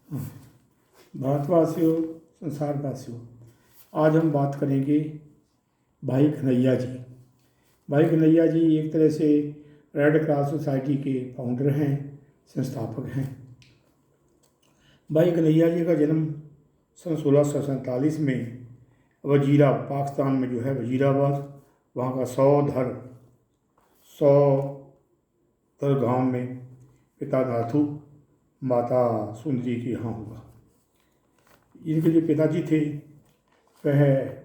भारतवासियों, संसारवासियों, आज हम बात करेंगे भाई कन्हैया जी। भाई कन्हैया जी एक तरह से रेड क्रॉस सोसाइटी के फाउंडर हैं, संस्थापक हैं। भाई कन्हैया जी का जन्म सन 1647 में वजीरा, पाकिस्तान में जो है वजीराबाद, वहाँ का सौधर गांव में पिता नाथू, माता सुंदरी के यहाँ हुआ। इनके जो पिताजी थे वह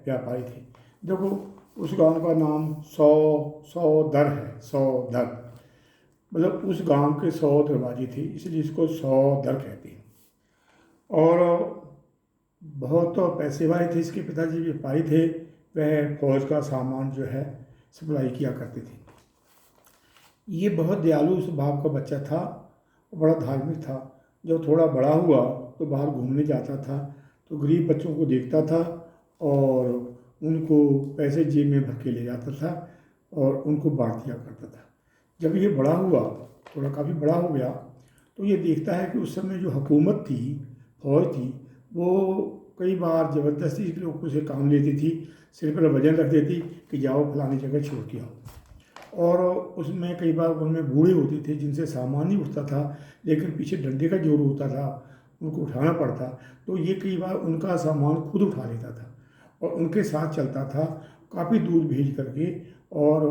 व्यापारी थे। देखो, उस गांव का नाम सौधर है। सौधर मतलब उस गांव के 100 दरवाजे थे, इसलिए इसको सौधर कहते हैं। और बहुत पैसे वाले थे इसके पिताजी, व्यापारी थे। वह फौज का सामान जो है सप्लाई किया करते थे। ये बहुत दयालु स्वभाव का बच्चा था, बड़ा धार्मिक था। जब थोड़ा बड़ा हुआ तो बाहर घूमने जाता था, तो गरीब बच्चों को देखता था और उनको पैसे जेब में भर के ले जाता था और उनको बांट दिया करता था। जब ये बड़ा हुआ, थोड़ा काफ़ी बड़ा हो गया, तो ये देखता है कि उस समय जो हुकूमत थी, फौज थी, वो कई बार ज़बरदस्ती लोगों से काम लेती थी, सिर पर वजन रख देती कि जाओ फलानी जगह छोड़ के आओ। और उसमें कई बार उनमें बूढ़े होते थे जिनसे सामान नहीं उठता था, लेकिन पीछे डंडे का जोर होता था, उनको उठाना पड़ता। तो ये कई बार उनका सामान खुद उठा लेता था और उनके साथ चलता था, काफ़ी दूर भेज करके, और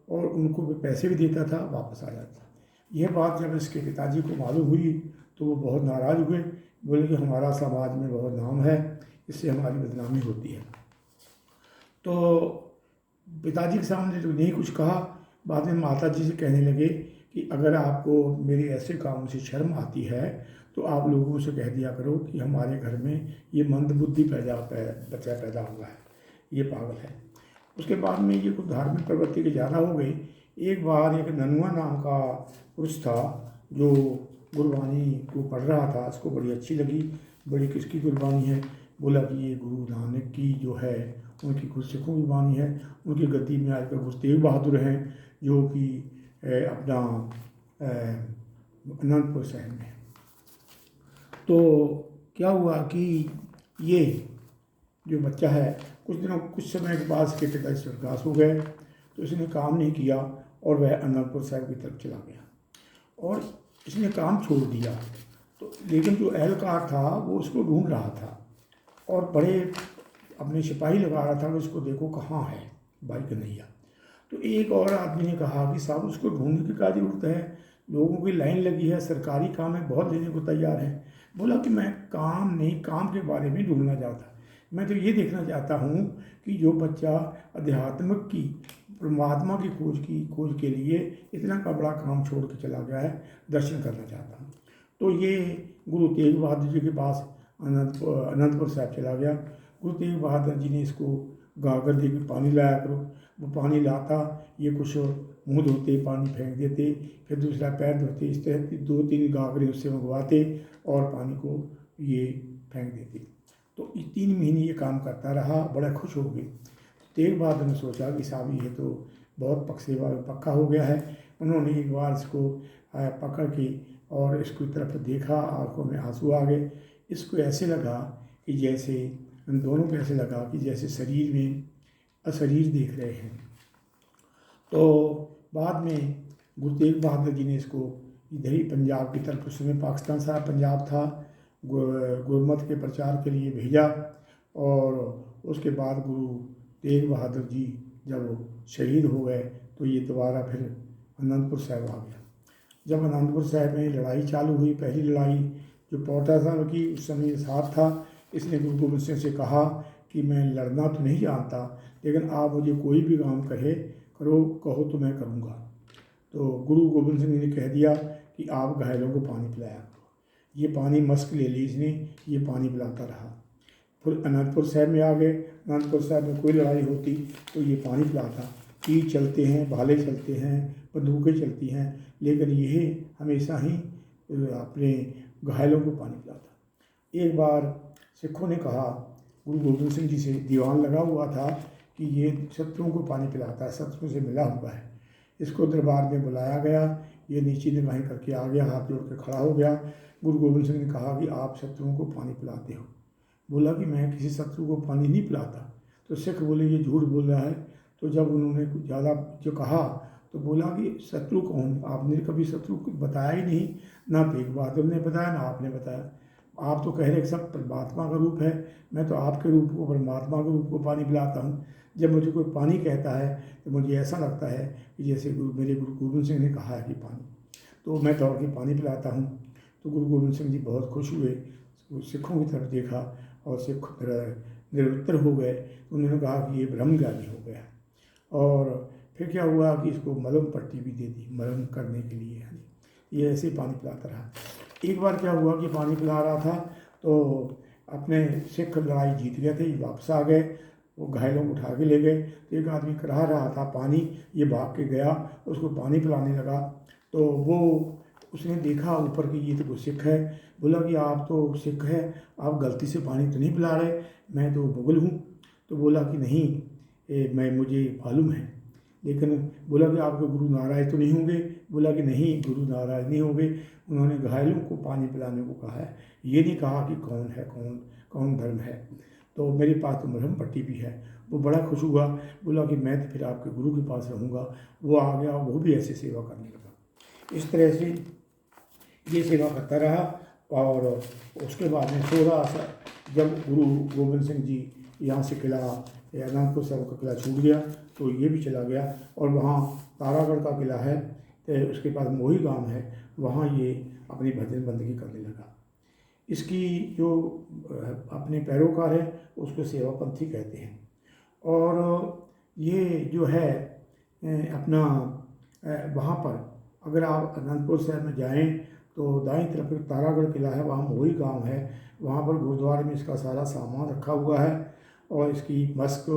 उनको पैसे भी देता था, वापस आ जाता। यह बात जब इसके पिताजी को मालूम हुई तो वो बहुत नाराज़ हुए। बोले कि हमारा समाज में बहुत नाम है, इससे हमारी बदनामी होती है। तो पिताजी के सामने तो नहीं कुछ कहा। बाद में माता जी से कहने लगे कि अगर आपको मेरे ऐसे काम से शर्म आती है तो आप लोगों से कह दिया करो कि हमारे घर में ये मंदबुद्धि बच्चा पैदा हुआ है, ये पागल है। उसके बाद में ये कुछ धार्मिक प्रवृत्ति के ज़्यादा हो गई। एक बार एक ननुआ नाम का पुरुष था जो गुरबानी को पढ़ रहा था, उसको बड़ी अच्छी लगी। बड़ी किसकी गुरबानी है? बोला कि ये गुरु नानक की जो है उनकी गुरसिखों की बानी है। उनकी गद्दी में आजकल गुरु तेग बहादुर हैं, जो कि अपना अनंतपुर शहर में। तो क्या हुआ कि ये जो बच्चा है, कुछ समय के बाद इसके पिता स्वर्गवास हो गए, तो इसने काम नहीं किया और वह अनंतपुर साहिब की तरफ चला गया और इसने काम छोड़ दिया। तो लेकिन जो एहलकार था वो उसको ढूंढ रहा था और बड़े अपने सिपाही लगा रहा था कि उसको देखो कहाँ है भाई कन्हैया। तो एक और आदमी ने कहा कि साहब उसको ढूंढने की क्या जरूरत है, लोगों की लाइन लगी है, सरकारी काम है, बहुत लेने को तैयार है। बोला कि मैं काम नहीं, काम के बारे में ढूंढना चाहता, मैं तो ये देखना चाहता हूँ कि जो बच्चा अध्यात्म की, परमात्मा की खोज के लिए इतना का बड़ा काम छोड़ के चला गया है, दर्शन करना चाहता हूँ। तो ये गुरु तेग बहादुर जी के पास अनंतपुर साहिब चला गया। गुरु तेग बहादुर जी ने इसको गागर दे के पानी लाया करो। वो पानी लाता, ये कुछ मुँह धोते, पानी फेंक देते, फिर दूसरा पैर धोते, इस तरह की 2-3 गागरें उससे मंगवाते और पानी को ये फेंक देते। तो 3 महीने ये काम करता रहा, बड़ा खुश हो गए। तेग बहादुर ने सोचा कि साहब ये तो बहुत पक्का हो गया है। उन्होंने एक बार इसको पकड़ के और इसकी तरफ देखा, आंखों में आंसू आ गए। इसको ऐसे लगा कि जैसे, उन दोनों को ऐसे लगा कि जैसे शरीर में अशरीर देख रहे हैं। तो बाद में गुरु तेग बहादुर जी ने इसको इधर ही पंजाब की तरफ, उस समय पाकिस्तान सारा पंजाब था, गुरमत के प्रचार के लिए भेजा। और उसके बाद गुरु तेग बहादुर जी जब शहीद हो गए तो ये दोबारा फिर अनंतपुर साहिब आ गया। जब अनंतपुर साहिब में लड़ाई चालू हुई, पहली लड़ाई जो पांवटा साहब की, उस समय साथ था। इसने गुरु गोबिंद सिंह से कहा कि मैं लड़ना तो नहीं जानता, लेकिन आप मुझे कोई भी काम कहो तो मैं करूँगा। तो गुरु गोबिंद सिंह ने कह दिया कि आप घायलों को पानी पिलाया करो। ये पानी मस्क ले ली इसने, ये पानी पिलाता रहा। फिर अनंतपुर साहिब में आ गए। अनंतपुर साहिब में कोई लड़ाई होती तो ये पानी पिलाता। तीर चलते हैं, भाले चलते हैं, बंदूकें चलती हैं, लेकिन यह हमेशा ही अपने घायलों को पानी पिलाता। एक बार सिखों ने कहा गुरु गोबिंद सिंह जी से, दीवान लगा हुआ था कि ये शत्रुओं को पानी पिलाता है, शत्रुओं से मिला हुआ है। इसको दरबार में बुलाया गया, ये नीची निगाहें करके आ गया, हाथ जोड़ के खड़ा हो गया। गुरु गोविंद सिंह ने कहा कि आप शत्रुओं को पानी पिलाते हो। बोला कि मैं किसी शत्रु को पानी नहीं पिलाता। तो सिख बोले ये झूठ बोल रहा है। तो जब उन्होंने कुछ ज़्यादा जो कहा तो बोला कि शत्रु कौन, आपने कभी शत्रु को बताया ही नहीं, ना तेग बहादुर ने बताया ना आपने बताया। आप तो कह रहे सब परमात्मा का रूप है, मैं तो आपके रूप को, परमात्मा के रूप को पानी पिलाता हूँ। जब मुझे कोई पानी कहता है तो मुझे ऐसा लगता है कि जैसे मेरे गुरु गोविंद सिंह ने कहा है कि पानी, तो मैं दौड़ के पानी पिलाता हूँ। तो गुरु गोविंद सिंह जी बहुत खुश हुए, सिखों की तरफ देखा और सिख निरुत्तर हो गए। उन्होंने कहा कि ये ब्रह्मज्ञानी हो गया। और फिर क्या हुआ कि इसको मलहम पट्टी भी दे दी, मलहम करने के लिए, यानी ये ऐसे ही पानी पिलाता रहा। एक बार क्या हुआ कि पानी पिला रहा था तो अपने सिख लड़ाई जीत गए थे, वापस आ गए, वो घायलों को उठा के ले गए। तो एक आदमी करा रहा था पानी, ये भाग के गया, उसको पानी पिलाने लगा। तो वो उसने देखा ऊपर कि ये तो कोई सिख है। बोला कि आप तो सिख है, आप गलती से पानी तो नहीं पिला रहे, मैं तो मुगल हूँ। तो बोला कि नहीं, मुझे मालूम है, लेकिन बोला कि आपके गुरु नाराज तो नहीं होंगे। बोला कि नहीं, गुरु नाराज नहीं होंगे, उन्होंने घायलों को पानी पिलाने को कहा है, ये नहीं कहा कि कौन है, कौन धर्म है। तो मेरे पास तो मलहम पट्टी भी है। वो बड़ा खुश हुआ, बोला कि मैं तो फिर आपके गुरु के पास रहूँगा। वो आ गया, वो भी ऐसे सेवा करने लगा। इस तरह से ये सेवा करता रहा। और उसके बाद में 16 जब गुरु गोविंद सिंह जी यहाँ से किला अनंतपुर साहब का किला छूट गया तो ये भी चला गया। और वहाँ तारागढ़ का किला है, तो उसके पास मोही गांव है, वहाँ ये अपनी भजन बंदगी करने लगा। इसकी जो अपने पैरोकार है उसको सेवापंथी कहते हैं। और ये जो है अपना वहाँ पर अगर आप अनंतपुर साहब में जाएं तो दाईं तरफ एक तारागढ़ किला है, वहाँ मोही गांव है, वहाँ पर गुरुद्वारे में इसका सारा सामान रखा हुआ है और इसकी मस्क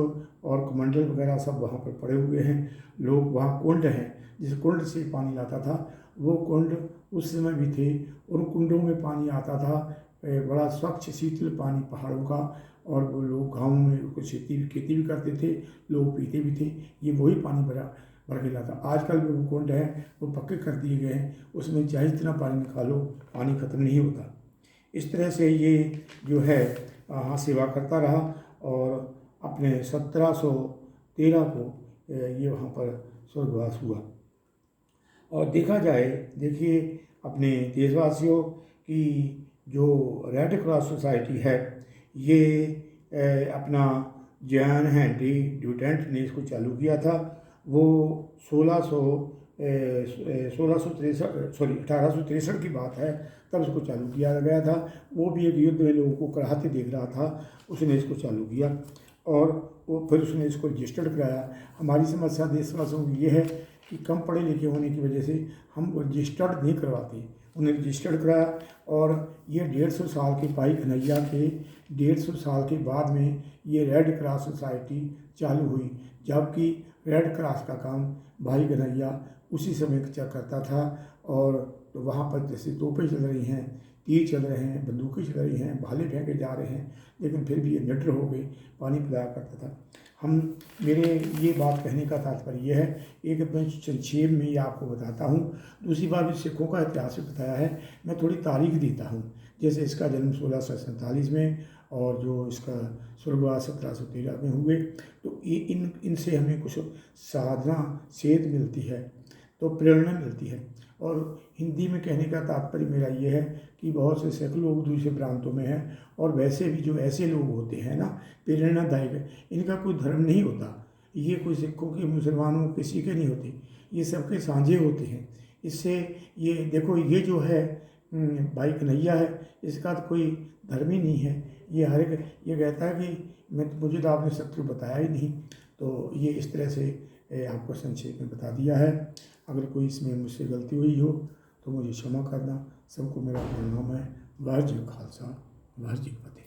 और कमंडल वगैरह सब वहाँ पर पड़े हुए हैं। लोग वहाँ कुंड हैं, जिस कुंड से पानी लाता था, वो कुंड उस समय भी थे। उन कुंडों में पानी आता था, बड़ा स्वच्छ शीतल पानी पहाड़ों का। और वो लोग गाँव में उसको खेती भी करते थे, लोग पीते भी थे। ये वही पानी भर के लाता। आजकल भी वो कुंड है, वो पक्के कर दिए गए हैं, उसमें चाहे जितना पानी निकालो पानी ख़त्म नहीं होता। इस तरह से ये जो है हाँ सेवा करता रहा। और अपने 1713 को ये वहाँ पर स्वर्गवास हुआ। और देखा जाए, देखिए अपने देशवासियों की जो रेड क्रॉस सोसाइटी है, ये अपना जॉन हेनरी ड्यूटेंट ने इसको चालू किया था। वो 1863 की बात है, तब इसको चालू किया गया था। वो भी एक युद्ध में लोगों को कराहते देख रहा था, उसने इसको चालू किया और वो फिर उसने इसको रजिस्टर्ड कराया। हमारी समस्या देशवासियों की ये है कि कम पढ़े लिखे होने की वजह से हम रजिस्टर्ड नहीं करवाते, उन्हें रजिस्टर्ड कराया। और ये 150 साल के भाई कन्हैया के 150 साल के बाद में ये रेड क्रॉस सोसाइटी चालू हुई, जबकि रेड क्रॉस का काम भाई कन्हैया उसी समय करता था। और तो वहाँ पर जैसे तोपें चल रही हैं, तीर चल रहे हैं, बंदूकें चल रही हैं, भाले फेंके जा रहे हैं, लेकिन फिर भी ये निडर हो गए, पानी पिलाया करता था। मेरे ये बात कहने का तात्पर्य यह है, एक मैं संक्षेप में ये आपको बताता हूँ। दूसरी बात भी सिखों का इतिहास भी बताया है, मैं थोड़ी तारीख देता हूँ। जैसे इसका जन्म 1647 में और जो इसका स्वर्गवास 1713 में हुए। तो ये इनसे हमें कुछ साधना सेध मिलती है, तो प्रेरणा मिलती है। और हिंदी में कहने का तात्पर्य मेरा ये है कि बहुत से सिख लोग दूसरे प्रांतों में हैं, और वैसे भी जो ऐसे लोग होते हैं ना प्रेरणादायक, इनका कोई धर्म नहीं होता। ये कोई सिखों के, मुसलमानों किसी के नहीं होते, ये सबके साझे होते हैं। इससे ये देखो, ये जो है भाई कन्हैया है, इसका तो कोई धर्म ही नहीं है। ये हर एक ये कहता है कि मुझे तो आपने शत्रु बताया ही नहीं। तो ये इस तरह से आपको संक्षेप में बता दिया है। अगर कोई इसमें मुझसे गलती हुई हो तो मुझे क्षमा करना। सबको मेरा प्रणाम है। वाहिगुरू जी का खालसा, वाहिगुरू जी की फतेह।